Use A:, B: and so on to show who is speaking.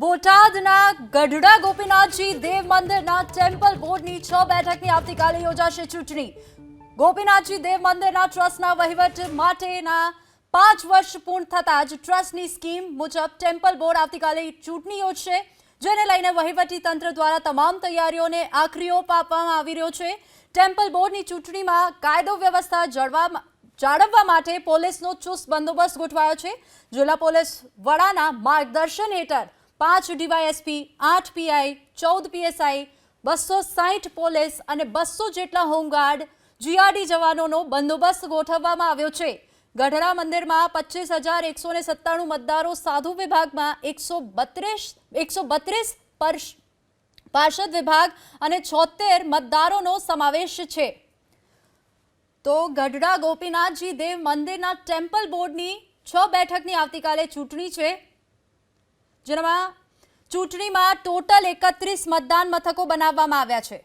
A: બોટાદના ગઢડા ગોપીનાથજી દેવ મંદિરના ટેમ્પલ બોર્ડની 6 બેઠકની આવતીકાલે યોજાશે ચૂંટણી. ગોપીનાથજી દેવ મંદિરના ટ્રસ્ટના વહીવટ માટેના 5 વર્ષ પૂર્ણ થતા જ ટ્રસ્ટની સ્કીમ મુજબ ટેમ્પલ બોર્ડ આવતીકાલે ચૂંટણી યોજશે, જેને લઈને વહીવટી તંત્ર દ્વારા તમામ તૈયારીઓને આખરી ઓપ આપવામાં આવી રહ્યો છે. ટેમ્પલ બોર્ડની ચૂંટણીમાં કાયદો વ્યવસ્થા જાળવવા માટે પોલીસનો ચુસ્ત બંદોબસ્ત ગોઠવાયો છે. જિલ્લા પોલીસ વડાના માર્ગદર્શન હેઠળ 5 ડીવાયએસપી, 8 પીઆઈ, 14 પીએસઆઈ, 260 પોલીસ અને 200 જેટલા હોમગાર્ડ જીઆરડી જવાનોનો બંદોબસ્ત ગોઠવવામાં આવ્યો છે. ગઢડા મંદિરમાં 25,197 મતદારો, સાધુ વિભાગમાં 132 પાર્ષદ વિભાગ અને 76 મતદારોનો સમાવેશ છે. તો ગઢડા ગોપીનાથજી દેવ મંદિરના ટેમ્પલ બોર્ડની 6 બેઠકની આવતીકાલે ચૂંટણી છે, જેમાં ચૂંટણીમાં ટોટલ 31 મતદાન મથકો બનાવવામાં આવ્યા છે.